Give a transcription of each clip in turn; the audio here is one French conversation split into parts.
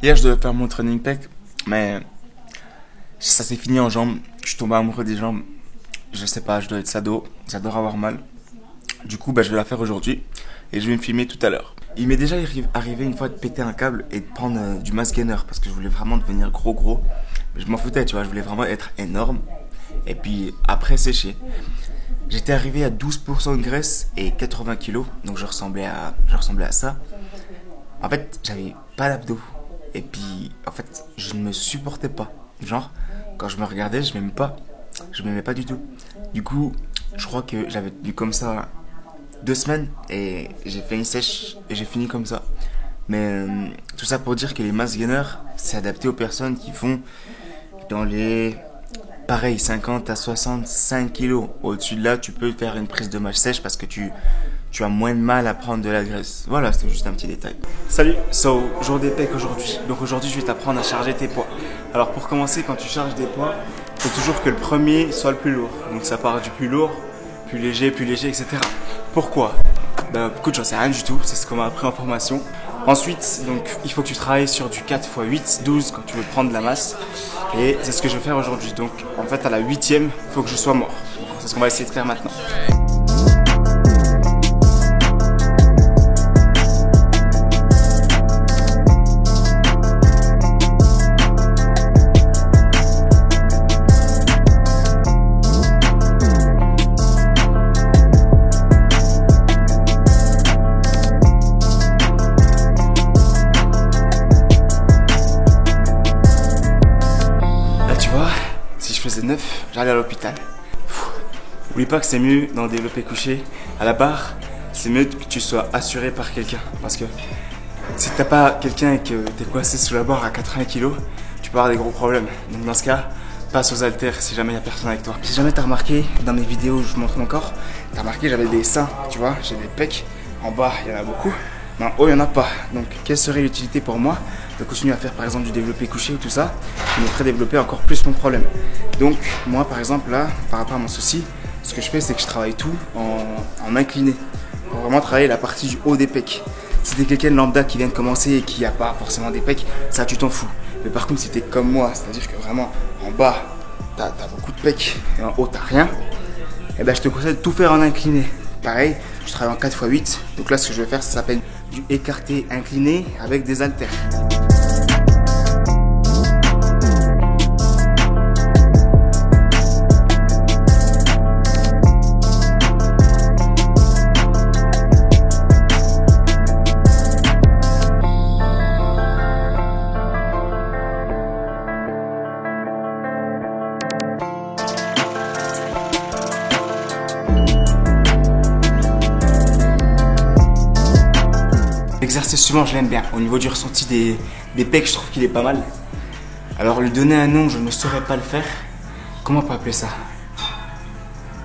Hier, je devais faire mon training pec, mais ça s'est fini en jambes. Je suis tombé amoureux des jambes. Je sais pas, je dois être sado. J'adore avoir mal. Du coup, je vais la faire aujourd'hui et je vais me filmer tout à l'heure. Il m'est déjà arrivé une fois de péter un câble et de prendre du mass gainer parce que je voulais vraiment devenir gros. Mais je m'en foutais, tu vois, je voulais vraiment être énorme et puis après sécher. J'étais arrivé à 12% de graisse et 80 kilos, donc je ressemblais à ça. En fait, j'avais pas d'abdos. Et puis, en fait, je ne me supportais pas. Genre, quand je me regardais, je m'aimais pas du tout. Du coup, je crois que j'avais tenu comme ça 2 semaines et j'ai fait une sèche et j'ai fini comme ça. Mais tout ça pour dire que les mass gainers, c'est adapté aux personnes qui font dans les... Pareil, 50 à 65 kilos. Au-dessus de là, tu peux faire une prise de masse sèche parce que tu as moins de mal à prendre de la graisse. Voilà, c'était juste un petit détail. Salut, jour des pecs aujourd'hui. Donc aujourd'hui, je vais t'apprendre à charger tes poids. Alors pour commencer, quand tu charges des poids, il faut toujours que le premier soit le plus lourd. Donc ça part du plus lourd, plus léger, etc. Pourquoi ? Écoute, j'en sais rien du tout. C'est ce qu'on m'a appris en formation. Ensuite, donc, il faut que tu travailles sur du 4 x 8, 12 quand tu veux prendre de la masse. Et c'est ce que je vais faire aujourd'hui. Donc, en fait, à la 8e, il faut que je sois mort. C'est ce qu'on va essayer de faire maintenant. Si je faisais 9, j'allais à l'hôpital. Oublie pas que c'est mieux dans le développé couché. À la barre, c'est mieux que tu sois assuré par quelqu'un. Parce que si t'as pas quelqu'un et que t'es coincé sous la barre à 80 kg, tu peux avoir des gros problèmes. Donc dans ce cas, passe aux haltères si jamais il y a personne avec toi. Si jamais t'as remarqué, dans mes vidéos où je montre mon corps, t'as remarqué j'avais des seins, tu vois, j'ai des pecs. En bas, il y en a beaucoup. Mais en haut, il n'y en a pas. Donc, quelle serait l'utilité pour moi de continuer à faire par exemple du développé couché ou tout ça qui me ferait développer encore plus mon problème. Donc, moi par exemple, là, par rapport à mon souci, ce que je fais, c'est que je travaille tout en incliné. Pour vraiment travailler la partie du haut des pecs. Si t'es quelqu'un de lambda qui vient de commencer et qui n'a pas forcément des pecs, ça tu t'en fous. Mais par contre, si t'es comme moi, c'est-à-dire que vraiment en bas, t'as beaucoup de pecs et en haut, t'as rien, et je te conseille de tout faire en incliné. Pareil, je travaille en 4 x 8. Donc là, ce que je vais faire, ça s'appelle du écarté incliné avec des haltères. L'exercice suivant, je l'aime bien. Au niveau du ressenti des pecs, je trouve qu'il est pas mal. Alors, lui donner un nom, je ne saurais pas le faire. Comment on peut appeler ça?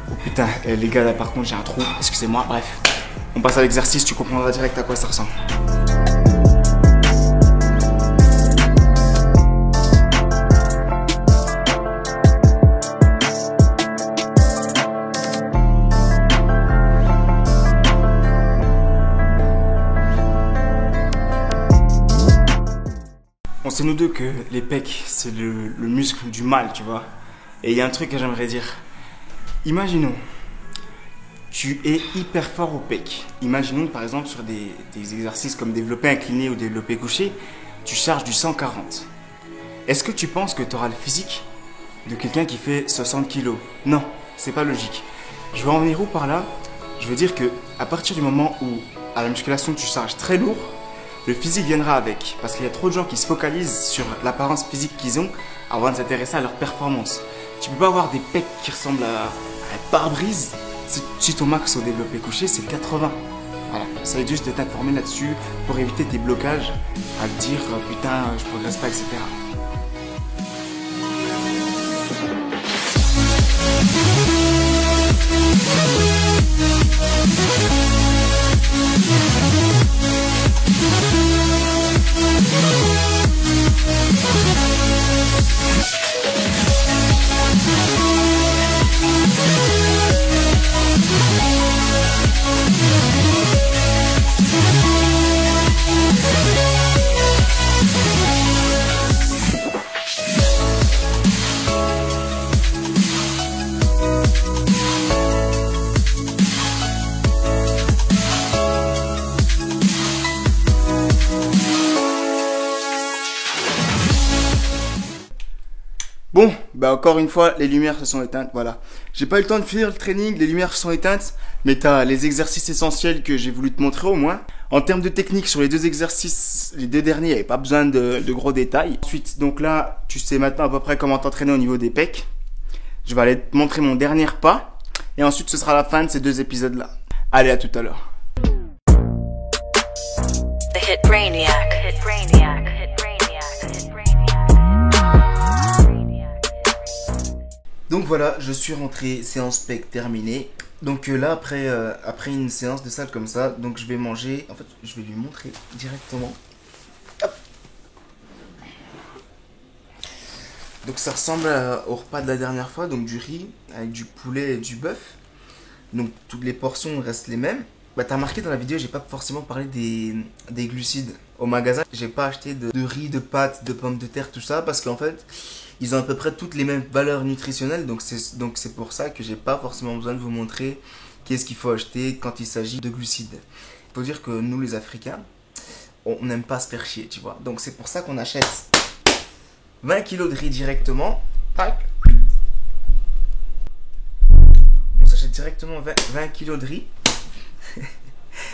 Oh putain, les gars, là par contre, j'ai un trou. Excusez-moi, bref. On passe à l'exercice, tu comprendras direct à quoi ça ressemble. On sait nous deux que les pecs, c'est le muscle du mal, tu vois. Et il y a un truc que j'aimerais dire. Imaginons, tu es hyper fort au pec. Imaginons par exemple sur des exercices comme développé incliné ou développé couché, tu charges du 140. Est-ce que tu penses que tu auras le physique de quelqu'un qui fait 60 kg? Non, c'est pas logique. Je veux en venir où par là? Je veux dire que à partir du moment où à la musculation tu charges très lourd, le physique viendra avec. Parce qu'il y a trop de gens qui se focalisent sur l'apparence physique qu'ils ont avant de s'intéresser à leur performance. Tu peux pas avoir des pecs qui ressemblent à un pare-brise si ton max au développé couché c'est 80. Voilà, essaye juste de t'informer là-dessus pour éviter tes blocages à te dire putain je progresse pas, etc. Bon, bah encore une fois, les lumières se sont éteintes, voilà. J'ai pas eu le temps de finir le training, les lumières se sont éteintes, mais t'as les exercices essentiels que j'ai voulu te montrer au moins. En termes de technique, sur les deux exercices, les deux derniers, il n'y avait pas besoin de gros détails. Ensuite, donc là, tu sais maintenant à peu près comment t'entraîner au niveau des pecs. Je vais aller te montrer mon dernier pas, et ensuite ce sera la fin de ces deux épisodes-là. Allez, à tout à l'heure. The Hit Brainiac. Hit Brainiac. Hit Brainiac. Hit Brainiac. Donc voilà, je suis rentré, séance pec terminée. Donc là, après une séance de salle comme ça, donc je vais manger. En fait, je vais lui montrer directement. Hop. Donc ça ressemble au repas de la dernière fois, donc du riz avec du poulet et du bœuf. Donc toutes les portions restent les mêmes. Bah t'as remarqué dans la vidéo, j'ai pas forcément parlé des glucides. Au magasin, j'ai pas acheté de riz, de pâtes, de pommes de terre, tout ça, parce qu'en fait, ils ont à peu près toutes les mêmes valeurs nutritionnelles, donc c'est pour ça que j'ai pas forcément besoin de vous montrer qu'est-ce qu'il faut acheter quand il s'agit de glucides. Il faut dire que nous les Africains, on n'aime pas se faire chier, tu vois. Donc c'est pour ça qu'on achète 20 kilos de riz directement, tac. On s'achète directement 20 kilos de riz.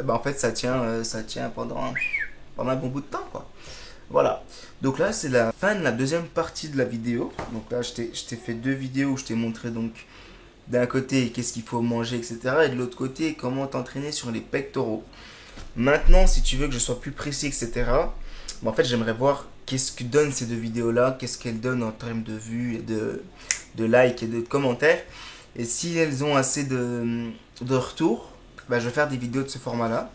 Bah en fait ça tient pendant un bon bout de temps quoi. Voilà. Donc là c'est la fin de la deuxième partie de la vidéo. Donc là je t'ai fait deux vidéos où je t'ai montré donc d'un côté qu'est-ce qu'il faut manger etc. Et de l'autre côté comment t'entraîner sur les pectoraux. Maintenant si tu veux que je sois plus précis etc. Bah, en fait j'aimerais voir qu'est-ce que donnent ces deux vidéos là. Qu'est-ce qu'elles donnent en termes de vues et de likes et de commentaires. Et si elles ont assez de retours, bah, je vais faire des vidéos de ce format-là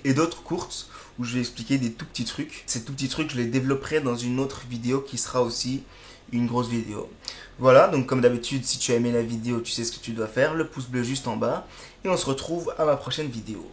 et d'autres courtes où je vais expliquer des tout petits trucs. Ces tout petits trucs, je les développerai dans une autre vidéo qui sera aussi une grosse vidéo. Voilà, donc comme d'habitude, si tu as aimé la vidéo, tu sais ce que tu dois faire, le pouce bleu juste en bas et on se retrouve à ma prochaine vidéo.